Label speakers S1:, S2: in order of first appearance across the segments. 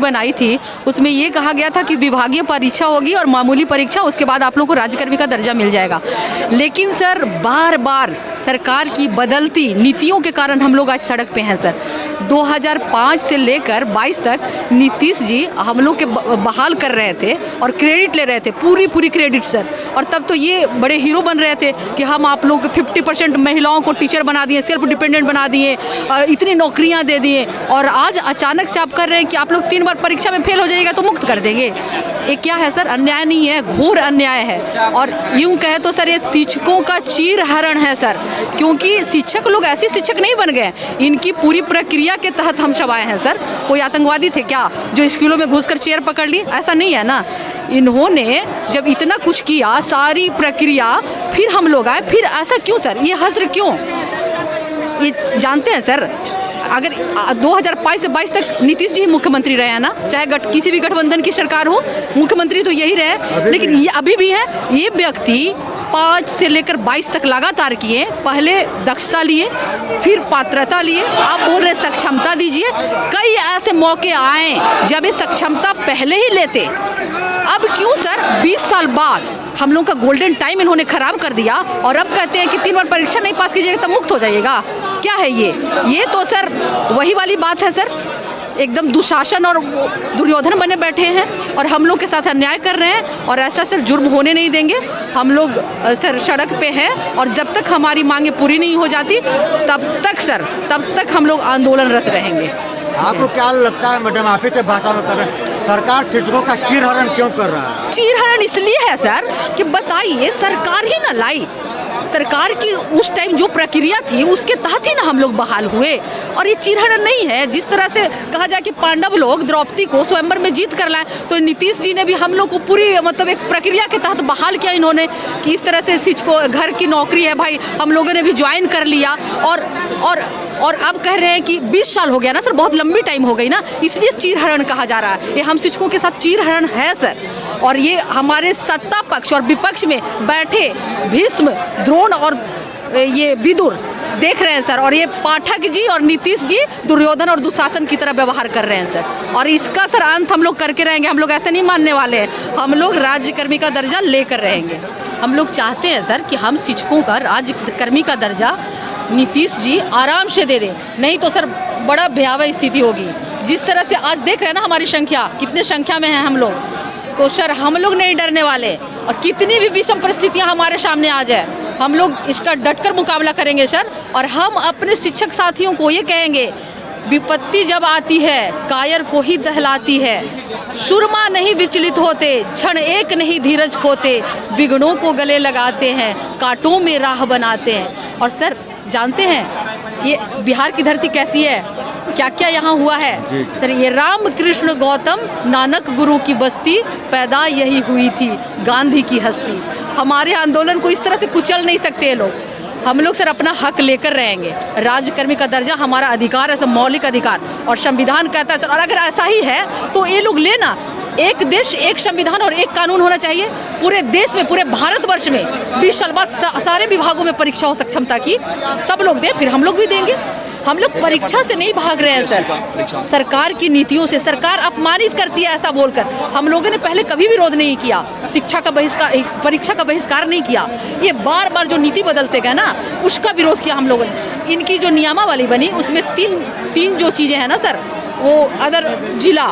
S1: बयान आई थी उसमें ये कहा गया था कि विभागीय परीक्षा होगी और मामूली परीक्षा, उसके बाद आप लोगों को राज्यकर्मी का दर्जा मिल जाएगा। लेकिन सर बार बार सरकार की बदलती नीतियों के कारण हम लोग आज सड़क पे हैं सर। 2005 से लेकर 22 तक नीतीश जी हम लोग के बहाल कर रहे थे और क्रेडिट ले रहे थे, पूरी क्रेडिट सर। और तब तो ये बड़े हीरो बन रहे थे कि हम आप लोग 50% महिलाओं को टीचर बना दिए, सेल्फ डिपेंडेंट बना दिए और इतनी नौकरियां दे दिए। और आज अचानक से आप कर रहे हैं कि आप लोग 3 बार परीक्षा में फेल हो जाइएगा तो मुक्त कर देंगे। ये क्या है सर? अन्याय नहीं है, घोर अन्याय है। और यूं कहे तो सर ये शिक्षकों का चीरहरण है सर, क्योंकि शिक्षक लोग ऐसे शिक्षक नहीं बन गए, इनकी पूरी प्रक्रिया के तहत हम सब आए हैं सर। कोई आतंकवादी थे क्या जो स्कूलों में घुसकर चेयर पकड़ ली? ऐसा नहीं है ना। इन्होंने जब इतना कुछ किया, सारी प्रक्रिया, फिर हम लोग आए, फिर ऐसा क्यों सर? ये हसर क्यों? ये जानते हैं सर, अगर 2005 से 22 तक नीतीश जी मुख्यमंत्री रहे हैं ना, चाहे किसी भी गठबंधन की सरकार हो, मुख्यमंत्री तो यही रहे। लेकिन ये अभी भी है, ये व्यक्ति 5 से लेकर 22 तक लगातार किए। पहले दक्षता लिए, फिर पात्रता लिए, आप बोल रहे सक्षमता दीजिए। कई ऐसे मौके आए जब ये सक्षमता पहले ही लेते। अब क्यों सर 20 साल बाद हम लोग का गोल्डन टाइम इन्होंने खराब कर दिया और अब कहते हैं कि 3 बार परीक्षा नहीं पास कीजिएगा तब मुक्त हो जाइएगा? क्या है ये तो सर वही वाली बात है सर, एकदम दुशासन और दुर्योधन बने बैठे हैं और हम लोग के साथ अन्याय कर रहे हैं। और ऐसा सर जुर्म होने नहीं देंगे। हम लोग सर सड़क पे हैं और जब तक हमारी मांगें पूरी नहीं हो जाती तब तक हम लोग आंदोलनरत रहेंगे।
S2: आपको क्या लगता है मैडम, आप ही के भाषा में कर रहे हैं, सरकार शिक्षकों का चीरहरण क्यों कर रहा है?
S1: चीरहरण इसलिए है सर कि बताइए, सरकार ही ना लाई। सरकार की उस टाइम जो प्रक्रिया थी उसके तहत ही ना हम लोग बहाल हुए। और ये चीरहरण नहीं है। जिस तरह से कहा जाए कि पांडव लोग द्रौपदी को स्वयंवर में जीत कर लाए, तो नीतीश जी ने भी हम लोग को पूरी मतलब एक प्रक्रिया के तहत बहाल किया इन्होंने कि इस तरह से शिक्षकों घर की नौकरी है भाई, हम लोगों ने भी ज्वाइन कर लिया। और अब कह रहे हैं कि 20 साल हो गया ना सर, बहुत लंबी टाइम हो गई ना, इसलिए चीरहरण कहा जा रहा है। ये हम शिक्षकों के साथ चीरहरण है सर। और ये हमारे सत्ता पक्ष और विपक्ष में बैठे भीष्म, द्रोण और ये विदुर देख रहे हैं सर। और ये पाठक जी और नीतीश जी दुर्योधन और दुशासन की तरह व्यवहार कर रहे हैं सर। और इसका सर अंत हम लोग करके रहेंगे। हम लोग ऐसे नहीं मानने वाले हैं। हम लोग राज्यकर्मी का दर्जा लेकर रहेंगे। हम लोग चाहते हैं सर कि हम शिक्षकों का राज्यकर्मी का दर्जा नीतीश जी आराम से दे दें, नहीं तो सर बड़ा भयावह स्थिति होगी। जिस तरह से आज देख रहे हैं ना हमारी संख्या, कितने संख्या में हैं हम लोग, तो सर हम लोग नहीं डरने वाले। और कितनी भी विषम परिस्थितियां हमारे सामने आ जाए, हम लोग इसका डटकर मुकाबला करेंगे सर। और हम अपने शिक्षक साथियों को ये कहेंगे, विपत्ति जब आती है कायर को ही दहलाती है, सुरमा नहीं विचलित होते, क्षण एक नहीं धीरज खोते, बिगड़ों को गले लगाते हैं, कांटों में राह बनाते हैं। और सर जानते हैं ये बिहार की धरती कैसी है, क्या क्या यहाँ हुआ है सर? ये राम कृष्ण गौतम नानक गुरु की बस्ती, पैदा यही हुई थी गांधी की हस्ती। हमारे आंदोलन को इस तरह से कुचल नहीं सकते ये लोग। हम लोग सर अपना हक लेकर रहेंगे। राज्यकर्मी का दर्जा हमारा अधिकार है, सब मौलिक अधिकार, और संविधान कहता है सर। और अगर ऐसा ही है तो ये लोग लेना, एक देश एक संविधान और एक कानून होना चाहिए पूरे देश में, पूरे भारतवर्ष में। 20 साल बाद सारे विभागों में परीक्षा हो सक्षमता की, सब लोग दें, फिर हम लोग भी देंगे। हम लोग परीक्षा से नहीं भाग रहे हैं सर, सरकार की नीतियों से। सरकार अपमानित करती है ऐसा बोलकर। हम लोगों ने पहले कभी विरोध नहीं किया, शिक्षा का बहिष्कार, परीक्षा का बहिष्कार नहीं किया। ये बार बार जो नीति बदलते गए ना, उसका विरोध किया हम लोगों ने। इनकी जो नियमावली बनी उसमें तीन जो चीज़ें हैं ना सर, वो अदर जिला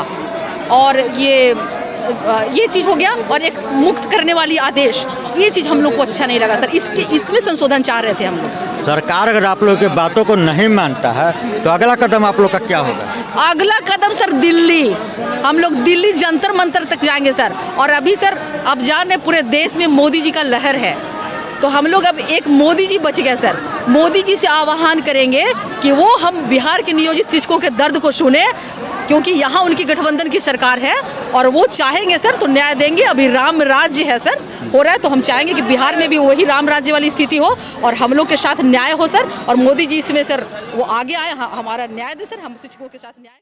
S1: और ये चीज़ हो गया, और एक मुक्त करने वाली आदेश, ये चीज़ हम लोग को अच्छा नहीं लगा सर। इसमें संशोधन चाह रहे थे हम लोग।
S2: सरकार अगर आप लोग की बातों को नहीं मानता है तो अगला कदम आप लोग का क्या होगा?
S1: अगला कदम सर दिल्ली, हम लोग दिल्ली जंतर मंतर तक जाएंगे सर। और अभी सर अब जाने पूरे देश में मोदी जी का लहर है, तो हम लोग अब एक मोदी जी बच गए सर। मोदी जी से आह्वान करेंगे कि वो हम बिहार के नियोजित शिक्षकों के दर्द को सुने, क्योंकि यहाँ उनकी गठबंधन की सरकार है और वो चाहेंगे सर तो न्याय देंगे। अभी राम राज्य है सर, हो रहा है, तो हम चाहेंगे कि बिहार में भी वही राम राज्य वाली स्थिति हो और हम लोग के साथ न्याय हो सर। और मोदी जी इसमें सर वो आगे आए, हमारा न्याय दे सर, हम शिक्षकों के साथ न्याय।